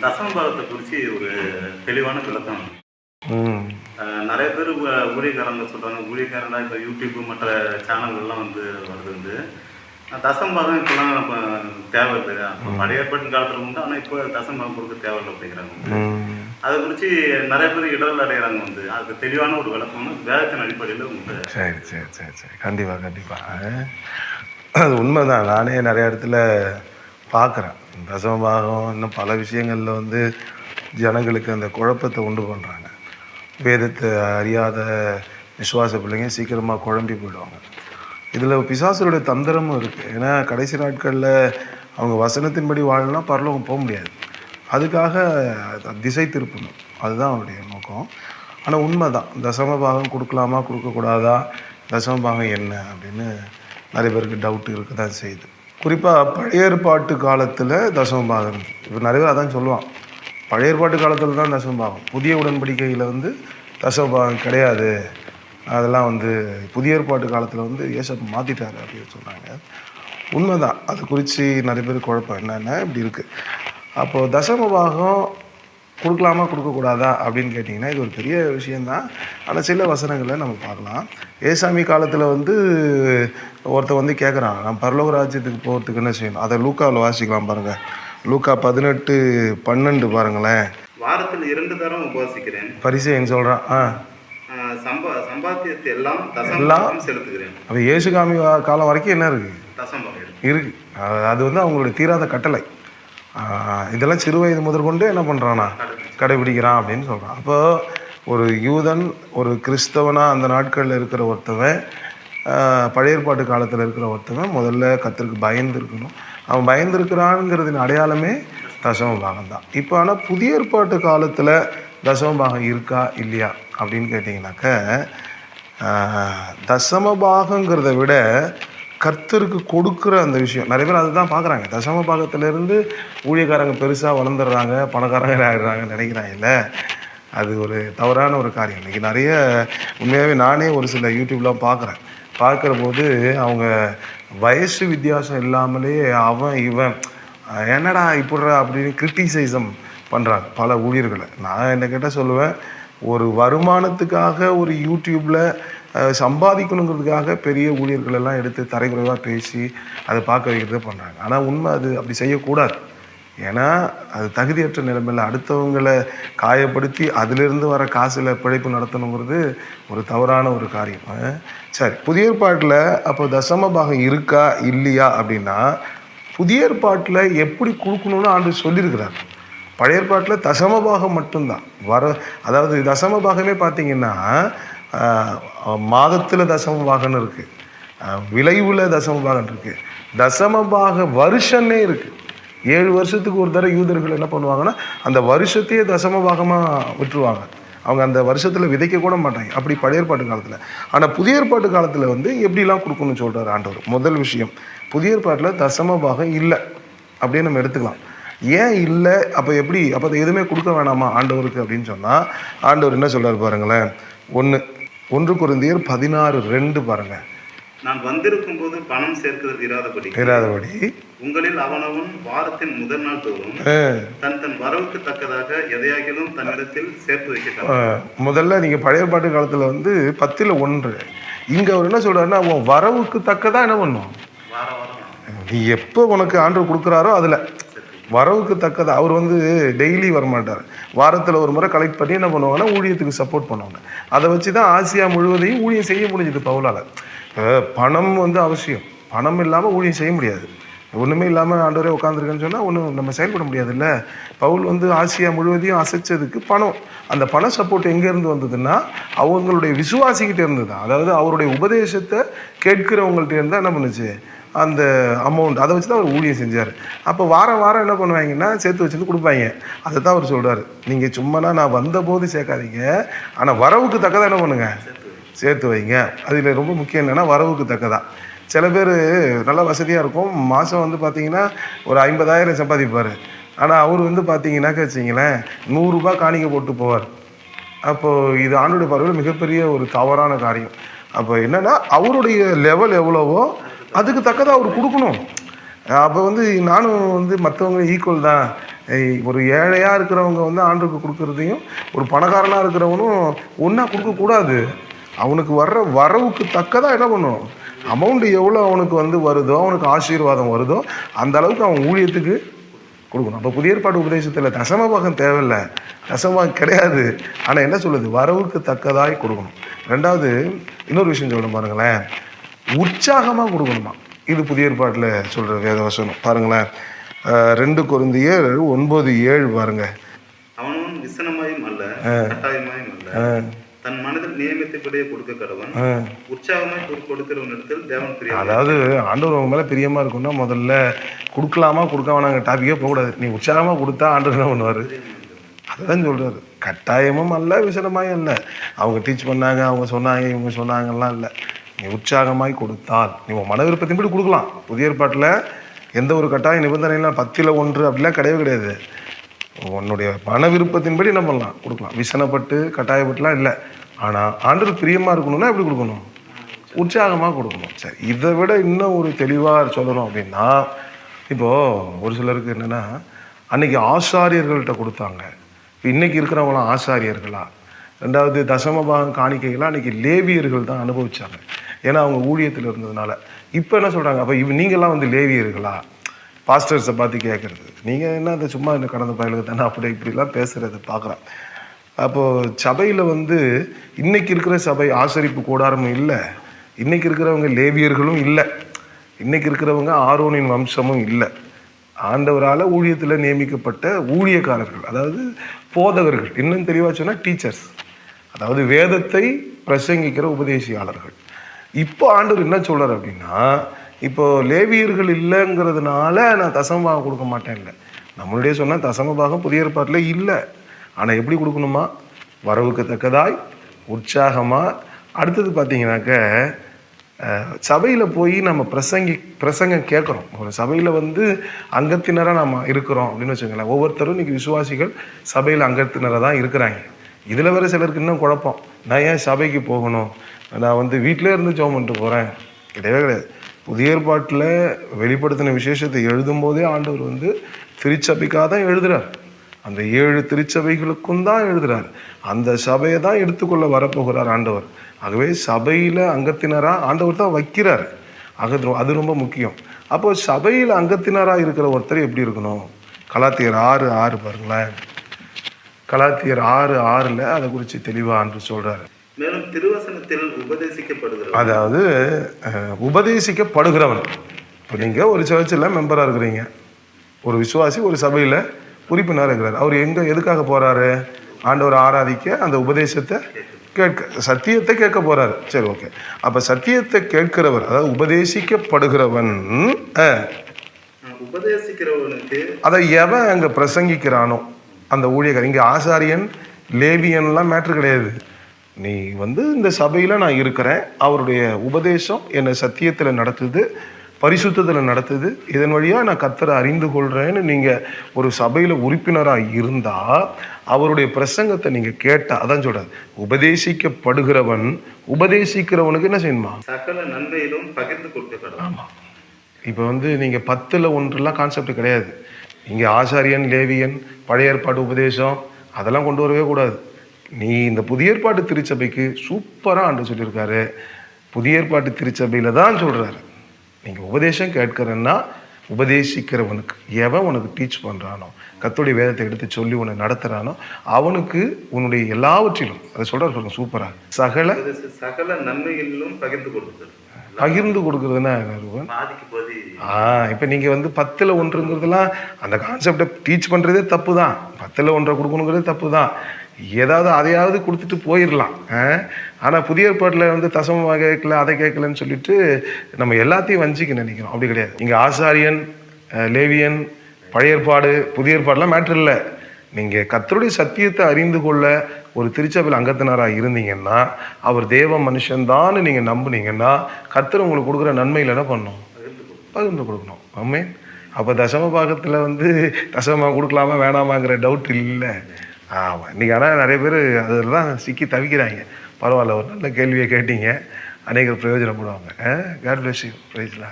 தசமபாகத்தை குறித்து ஒரு தெளிவான விளக்கம். நிறைய பேர் ஊழியக்காரங்க சொல்கிறாங்க, ஊழியக்காரனா இப்போ யூடியூப்பு மற்ற சேனல்கள்லாம் வருது தசமபாகம் இப்போலாம் நம்ம தேவை இல்லையா, பழைய ஏற்பாட்டின் காலத்தில் உண்டு, ஆனால் இப்போ தசமபாகம் கொடுக்க தேவையில்லை அப்படிங்கிறாங்க. அதை குறித்து நிறைய பேர் இடர்கள் அடைகிறாங்க. அதுக்கு தெளிவான ஒரு விளக்கம் வேதத்தின் அடிப்படையில் உங்களுக்கு. சரி சரி சரி சரி கண்டிப்பாக கண்டிப்பாக அது உண்மைதான். நானே நிறைய இடத்துல பார்க்குறேன். தசமபாகம் இன்னும் பல விஷயங்களில் ஜனங்களுக்கு அந்த குழப்பத்தை உண்டு பண்ணுறாங்க. வேதத்தை அறியாத விசுவாச பிள்ளைங்க சீக்கிரமாக குழம்பி போயிடுவாங்க. இதில் பிசாசுடைய தந்திரமும் இருக்குது. ஏன்னா கடைசி நாட்களில் அவங்க வசனத்தின்படி வாழணும்னா பரலோகம் போக முடியாது. அதுக்காக திசை திருப்பணும், அதுதான் அவருடைய நோக்கம். ஆனால் உண்மை தான், தசமபாகம் கொடுக்கலாமா கொடுக்கக்கூடாதா, தசமபாகம் என்ன அப்படின்னு நிறைய பேருக்கு டவுட்டு இருக்க தான் செய்யுது. குறிப்பாக பழைய ஏற்பாட்டு காலத்தில் தசமபாகம் இப்போ நிறைய பேர் அதான் சொல்லுவான், பழைய ஏற்பாட்டு காலத்தில் தான் தசமபாகம், புதிய உடன்படிக்கையில் தசமபாகம் கிடையாது, அதெல்லாம் புதிய ஏற்பாட்டு காலத்தில் ஏசப்பா மாற்றிட்டாரு அப்படின்னு சொன்னாங்க. உண்மை தான். அது குறித்து நிறைய பேர் குழப்பம் என்னென்ன இப்படி இருக்குது. அப்போது தசமபாகம் கொடுக்கலாமா கொடுக்கக்கூடாதா அப்படின்னு கேட்டிங்கன்னா இது ஒரு பெரிய விஷயந்தான். ஆனால் சில வசனங்களை நம்ம பார்க்கலாம். ஏசாமி காலத்தில் ஒருத்தர் கேட்குறான், நான் பரலோக ராஜ்யத்துக்கு போகிறதுக்கு என்ன செய்யணும். அதை லூக்காவில் வாசிக்கலாம் பாருங்கள். லூக்கா 18:12 பாருங்களேன். வாரத்தில் 2 தரம் உபவாசிக்கிறேன், பரிசேயன் சொல்கிறான். சம்பாத்தியத்தை எல்லாம் செலுத்துகிறேன். அப்போ இயேசுகாமி காலம் வரைக்கும் என்ன இருக்குது, இருக்கு. அது அவங்களுடைய தீராத கட்டளை. இதெல்லாம் சிறு வயது முதற்கொண்டு என்ன பண்ணுறானா கடைபிடிக்கிறான் அப்படின்னு சொல்கிறான். அப்போ ஒரு யூதன் ஒரு கிறிஸ்தவனாக அந்த நாட்களில் இருக்கிற ஒருத்தவன், பழைய ஏற்பாட்டு காலத்தில் இருக்கிற ஒருத்தவன் முதல்ல கர்த்தருக்கு பயந்து இருக்கணும். அவன் பயந்துருக்கிறான்ங்கிறதின் அடையாளமே தசமபாகம் தான். இப்போ ஆனால் புதிய ஏற்பாட்டு காலத்தில் தசமபாகம் இருக்கா இல்லையா அப்படின்னு கேட்டிங்கனாக்க, தசமபாகங்கிறத விட கர்த்தருக்கு கொடுக்குற அந்த விஷயம் நிறைய பேர் அதுதான் பார்க்குறாங்க. தசமபாகத்திலேருந்து ஊழியக்காரங்க பெருசாக வளர்ந்துடுறாங்க, பணக்காரங்க ஆகிடுறாங்கன்னு நினைக்கிறாங்கல்ல, அது ஒரு தவறான ஒரு காரியம். இன்றைக்கி நிறைய உண்மையாகவே நானே ஒரு சில யூடியூப்லாம் பார்க்குற போது அவங்க வயசு வித்தியாசம் இல்லாமலே அவன் இவன் என்னடா இப்படிறா அப்படின்னு கிரிட்டிசைசம் பண்ணுறாங்க பல ஊழியர்களை. நான் என்ன கேட்டால் சொல்லுவேன், ஒரு வருமானத்துக்காக ஒரு யூடியூப்பில் சம்பாதிக்கணுங்கிறதுக்காக பெரிய ஊழியர்கள் எல்லாம் எடுத்து தரைக்குறைவாக பேசி அதை பார்க்க வைக்கிறத பண்ணுறாங்க. ஆனால் உண்மை அது அப்படி செய்யக்கூடாது. ஏன்னா அது தகுதியற்ற நிலைமையில் அடுத்தவங்களை காயப்படுத்தி அதிலிருந்து வர காசில் பிழைப்பு நடத்தணுங்கிறது ஒரு தவறான ஒரு காரியம். சரி, புதிய ஏற்பாட்டில் அப்போ தசமபாகம் இருக்கா இல்லையா அப்படின்னா, புதிய ஏற்பாட்டில் எப்படி கொடுக்கணும்னு ஆண்டு சொல்லியிருக்கிறார். பழைய ஏற்பாட்டில் தசமபாகம் மட்டும்தான் அதாவது தசமபாகமே பார்த்தீங்கன்னா மாதத்தில் தசமபாகம்னு இருக்குது, விளைவில் தசமபாகம் இருக்குது, தசமபாக வருஷன்னே இருக்குது. 7 வருஷத்துக்கு ஒரு தடவை யூதர்கள் என்ன பண்ணுவாங்கன்னா அந்த வருஷத்தையே தசமபாகமாக விட்டுருவாங்க. அவங்க அந்த வருஷத்தில் விதைக்க கூட மாட்டாங்க, அப்படி பழைய ஏற்பாட்டு காலத்தில். ஆனால் புதிய ஏற்பாட்டு காலத்தில் எப்படிலாம் கொடுக்கணும்னு சொல்கிறார் ஆண்டவர். முதல் விஷயம், புதிய ஏற்பாட்டில் தசமபாகம் இல்லை அப்படின்னு நம்ம எடுத்துக்கலாம். ஏன் இல்லை, அப்போ எப்படி, அப்போ அதை எதுவுமே கொடுக்க வேணாமா ஆண்டவருக்கு அப்படின்னு சொன்னால், ஆண்டவர் என்ன சொல்கிறார் பாருங்களேன். 1 கொரிந்தியர் 16:2 பாருங்கள். நான் வந்திருக்கும் போது பணம் சேர்க்கிறது இராதபடி உங்களில் அவனவன் வாரத்தின் முதல் நாள் தோறும் தன் வரவுக்கு தக்கதாக எதையாகிலும் தன்னிடத்தில் சேர்த்து வைக்கிறார். முதல்ல நீங்கள் பழைய ஏற்பாட்டு காலத்தில் 10ல் 1 இங்கே அவர் என்ன சொல்கிறாருன்னா, உன் வரவுக்கு தக்கதாக என்ன பண்ணும், நீ எப்போ உனக்கு ஆண்டவர் கொடுக்குறாரோ அதில் வரவுக்கு தக்கதை. அவர் டெய்லி வரமாட்டார், வாரத்தில் ஒரு முறை கலெக்ட் பண்ணி என்ன பண்ணுவாங்கன்னா ஊழியத்துக்கு சப்போர்ட் பண்ணுவாங்க. அதை வச்சு தான் ஆசியா முழுவதையும் ஊழியம் செய்ய முடிஞ்சது பவுலால். பணம் அவசியம், பணம் இல்லாமல் ஊழியம் செய்ய முடியாது. ஒன்றுமே இல்லாமல் ஆண்டவரே உட்காந்துருக்குன்னு சொன்னால் ஒன்றும் நம்ம செயல்பட முடியாதுல்ல. பவுல் ஆசியா முழுவதையும் அசைச்சதுக்கு பணம், அந்த பண சப்போர்ட் எங்கேருந்து வந்ததுன்னா அவங்களுடைய விசுவாசிக்கிட்டே இருந்து தான். அதாவது அவருடைய உபதேசத்தை கேட்கிறவங்கள்ட்ட இருந்தால் என்ன பண்ணுச்சு அந்த அமௌண்ட், அதை வச்சு தான் அவர் ஊழியம் செஞ்சார். அப்போ வாரம் வாரம் என்ன பண்ணுவாங்கன்னா சேர்த்து வச்சுருந்து கொடுப்பாங்க. அதை தான் அவர் சொல்கிறார், நீங்கள் சும்மானா நான் வந்தபோது சேர்க்காதீங்க, ஆனால் வரவுக்கு தக்கதாக என்ன பண்ணுங்கள் சேர்த்து வைங்க. அதில் ரொம்ப முக்கியம் என்னென்னா வரவுக்கு தக்கதான். சில பேர் நல்லா வசதியாக இருக்கும், மாதம் பார்த்தீங்கன்னா ஒரு 50,000 சம்பாதிப்பார். ஆனால் அவர் பார்த்தீங்கன்னாக்க வச்சிங்களேன் 100 ரூபாய் காணிக்கை போட்டு போவார். அப்போது இது ஆண்டோடைய பார்வையில் மிகப்பெரிய ஒரு தவறான காரியம். அப்போ என்னென்னா அவருடைய லெவல் எவ்வளவோ அதுக்கு தக்கதாக அவர் கொடுக்கணும். அப்போ வந்து நானும் வந்து மற்றவங்க ஈக்குவல் தான். ஒரு ஏழையாக இருக்கிறவங்க வந்து ஆண்டுக்கு கொடுக்குறதையும் ஒரு பணக்காரனாக இருக்கிறவனும் ஒன்றா கொடுக்கக்கூடாது. அவனுக்கு வர்ற வரவுக்கு தக்கதாக என்ன பண்ணும், அமௌண்ட் எவ்வளோ அவனுக்கு வந்து வருதோ, அவனுக்கு ஆசீர்வாதம் வருதோ அந்த அளவுக்கு அவன் ஊழியத்துக்கு கொடுக்கணும். அப்போ புதிய ஏற்பாடு உபதேசத்தில் தசமபாகம் தேவையில்லை, தசமபாகம் கிடையாது. ஆனால் என்ன சொல்லுது, வரவுக்கு தக்கதாய் கொடுக்கணும். ரெண்டாவது இன்னொரு விஷயம் சொல்லணும் பாருங்களேன், உற்சாகமாக கொடுக்கணுமா. இது புதிய ஏற்பாட்டில் சொல்கிற வேத வசனம் பாருங்களேன். 2 கொரிந்தியர் 9:7 பாருங்க. அவனும் விசனமாயும் அல்ல, கட்டாயமாயும் அல்ல, தன் மனதில் நியமித்தபடியே கொடுக்க கடவன், உற்சாகமாய் கொடுக்கிறவனிடத்தில் தேவன் பிரியம். அதாவது ஆண்டவர் உங்க மேலே பிரியமாக இருக்குன்னா முதல்ல கொடுக்கலாமா கொடுக்காம நாங்கள் டாப்பிக்கே போகக்கூடாது. நீ உற்சாகமாக கொடுத்தா ஆண்டவர் என்ன பண்ணுவார், அதுதான் சொல்கிறாரு. கட்டாயமும் அல்ல, விசனமாயும் இல்லை. அவங்க டீச் பண்ணாங்க, அவங்க சொன்னாங்க, இவங்க சொன்னாங்கலாம் இல்லை. நீ உற்சாகமாய் கொடுத்தால் நீ உன் மன விருப்பத்தின்படி கொடுக்கலாம். புதிய ஏற்பாட்டில் எந்த ஒரு கட்டாய நிபந்தனைலாம் 10ல் 1 அப்படிலாம் கிடையவே கிடையாது. உன்னுடைய மன விருப்பத்தின்படி என்ன பண்ணலாம், கொடுக்கலாம். விசனப்பட்டு கட்டாயப்பட்டுலாம் இல்லை. ஆனால் ஆண்டவர் பிரியமாக இருக்கணும்னா எப்படி கொடுக்கணும், உற்சாகமாக கொடுக்கணும். சரி, இதை விட இன்னும் ஒரு தெளிவாக சொல்லணும் அப்படின்னா, இப்போது ஒரு சிலருக்கு என்னென்னா, அன்றைக்கி ஆசாரியர்கள்ட்ட கொடுத்தாங்க, இன்றைக்கி இருக்கிறவங்களாம் ஆசாரியர்களா. ரெண்டாவது தசமபாகம் காணிக்கைகளாக அன்றைக்கி லேவியர்கள் தான் அனுபவித்தாங்க, ஏன்னா அவங்க ஊழியத்தில் இருந்ததுனால. இப்போ என்ன சொல்கிறாங்க, அப்போ நீங்கள்லாம் வந்து லேவியர்களா, பாஸ்டர்ஸை பார்த்து கேட்குறது, நீங்கள் என்ன அந்த சும்மா என்ன கடந்த பயலுக்கு தானே அப்படி இப்படிலாம் பேசுகிறத பார்க்குறேன். அப்போது சபையில் வந்து இன்றைக்கி இருக்கிற சபை ஆசரிப்பு கூடாரமும் இல்லை, இன்றைக்கி இருக்கிறவங்க லேவியர்களும் இல்லை, இன்றைக்கி இருக்கிறவங்க ஆரோனின் வம்சமும் இல்லை. ஆண்டவரால் ஊழியத்தில் நியமிக்கப்பட்ட ஊழியக்காரர்கள், அதாவது போதகர்கள், இன்னும் தெளிவாக சொன்னால் டீச்சர்ஸ், அதாவது வேதத்தை பிரசங்கிக்கிற உபதேசியாளர்கள். இப்போ ஆண்டவர் என்ன சொல்கிறார் அப்படின்னா, இப்போ லேவியர்கள் இல்லைங்கிறதுனால நான் தசமபாகம் கொடுக்க மாட்டேன் இல்லை. நம்மளுடைய சொன்ன தசமபாகம் புதிய ஏற்பாட்டில் இல்லை. ஆனால் எப்படி கொடுக்கணுமா, வரவுக்கு தக்கதாய் உற்சாகமாக. அடுத்தது பார்த்தீங்கன்னாக்க, சபையில் போய் நம்ம பிரசங்கம் கேட்குறோம். ஒரு சபையில் வந்து அங்கத்தினராக நம்ம இருக்கிறோம் அப்படின்னு வச்சுக்கோங்களேன். ஒவ்வொருத்தரும் இன்றைக்கி விசுவாசிகள் சபையில் அங்கத்தினராக தான் இருக்கிறாங்க. இதில் வேறு சிலருக்கு இன்னும் குழப்பம், நான் ஏன் சபைக்கு போகணும், நான் வந்து வீட்டிலே இருந்து ஜெபம் பண்ணிட்டு போகிறேன். கிடையவே கிடையாது. புதிய ஏற்பாட்டில் வெளிப்படுத்தின விசேஷத்தை எழுதும் போதே ஆண்டவர் வந்து திருச்சபைக்காக தான் எழுதுகிறார். அந்த 7 திருச்சபைகளுக்கும் தான் எழுதுகிறார். அந்த சபையை தான் எடுத்துக்கொள்ள வரப்போகிறார் ஆண்டவர். ஆகவே சபையில் அங்கத்தினராக ஆண்டவர் தான் வைக்கிறார். அது ரொம்ப முக்கியம். அப்போது சபையில் அங்கத்தினராக இருக்கிற ஒருத்தர் எப்படி இருக்கணும், கலாத்தியர் 6:6 பாருங்களேன். கலாத்தியர் 6:6 அதை குறித்து தெளிவாக ஆண்டு சொல்கிறார். மேலும் திருவசனத்தில் உபதேசிக்கப்படுகிறவன், அதாவது உபதேசிக்கப்படுகிறவன். இப்போ நீங்கள் ஒரு சர்ச்சில் மெம்பராக இருக்கிறீங்க, ஒரு விசுவாசி ஒரு சபையில் உறுப்பினராக இருக்கிறார். அவர் எதுக்காக போகிறாரு, ஆண்டவர் ஆராதிக்க, அந்த உபதேசத்தை கேட்க, சத்தியத்தை கேட்க போகிறாரு. சரி, ஓகே. அப்போ சத்தியத்தை கேட்கிறவர், அதாவது உபதேசிக்கப்படுகிறவன், உபதேசிக்கிறவனுக்கு அதை எவன் அங்கே பிரசங்கிக்கிறானோ அந்த ஊழியக்காரர். இங்கே ஆசாரியன் லேவியன்லாம் மேட்ரு கிடையாது. நீ வந்து இந்த சபையில் நான் இருக்கிறேன், அவருடைய உபதேசம் என்னை சத்தியத்தில் நடத்துது, பரிசுத்தத்தில் நடத்துது, இதன் வழியாக நான் கர்த்தரை அறிந்து கொள்கிறேன்னு நீங்கள் ஒரு சபையில் உறுப்பினராக இருந்தால் அவருடைய பிரசங்கத்தை நீங்கள் கேட்டால், அதான் சொல்கிறார், உபதேசிக்கப்படுகிறவன் உபதேசிக்கிறவனுக்கு என்ன செய்யணுமா, சகல நன்மையிலும் பகிர்ந்து கொடுக்க. ஆமாம். இப்போ வந்து நீங்கள் 10ல் 1 கான்செப்ட் கிடையாது. இங்கே ஆசாரியன், லேவியன், பழைய ஏற்பாடு உபதேசம் அதெல்லாம் கொண்டு வரவே கூடாது. நீ இந்த புதிய ஏற்பாட்டு திருச்சபைக்கு சூப்பராக ஆண்டு சொல்லியிருக்காரு. புதிய ஏற்பாட்டு திருச்சபையில் தான் சொல்கிறாரு, நீங்கள் உபதேசம் கேட்கிறன்னா உபதேசிக்கிறவனுக்கு, எவன் உனக்கு டீச் பண்ணுறானோ, கர்த்தருடைய வேதத்தை எடுத்து சொல்லி உன்னை நடத்துகிறானோ அவனுக்கு உன்னுடைய எல்லாவற்றிலும், அதை சொல்கிறார் சூப்பராக, சகல நன்மைகளிலும் பகிர்ந்து கொடுக்குறது. பகிர்ந்து கொடுக்குறதுன்னா இப்போ நீங்கள் வந்து 10ல் 1ங்கிறதுலாம் அந்த கான்செப்டை டீச் பண்ணுறதே தப்பு தான். 10ல் 1 கொடுக்கணுங்கிறதே தப்பு தான். ஏதாவது அதையாவது கொடுத்துட்டு போயிடலாம். ஆனால் புதிய ஏற்பாட்டில் வந்து தசமமாக கேட்கல, அதை கேட்கலன்னு சொல்லிட்டு நம்ம எல்லாத்தையும் வஞ்சிக்க நினைக்கிறோம். அப்படி கிடையாது. இங்கே ஆசாரியன், லேவியன், பழைய ஏற்பாடு, புதிய ஏற்பாடுலாம் மேட்ரு இல்லை. நீங்கள் கர்த்தருடைய சத்தியத்தை அறிந்து கொள்ள ஒரு திருச்சபையில் அங்கத்தினராக இருந்தீங்கன்னா, அவர் தேவ மனுஷன்தான்னு நீங்கள் நம்புனீங்கன்னா, கர்த்தர் உங்களுக்கு கொடுக்குற நன்மையில் என்ன பண்ணணும், பகிர்ந்து கொடுக்கணும். ஆமே. அப்போ தசமபாகத்தில் வந்து தசமமாக கொடுக்கலாமா வேணாமாங்கிற டவுட் இல்லை. ஆமாம். இன்றைக்கி ஆனால் நிறைய பேர் அதில் தான் சிக்கி தவிக்கிறாங்க. பரவாயில்ல, ஒரு நல்ல கேள்வியை கேட்டீங்க, அநேகர் பிரயோஜனப்படுவாங்க. God bless you. Praise Lord.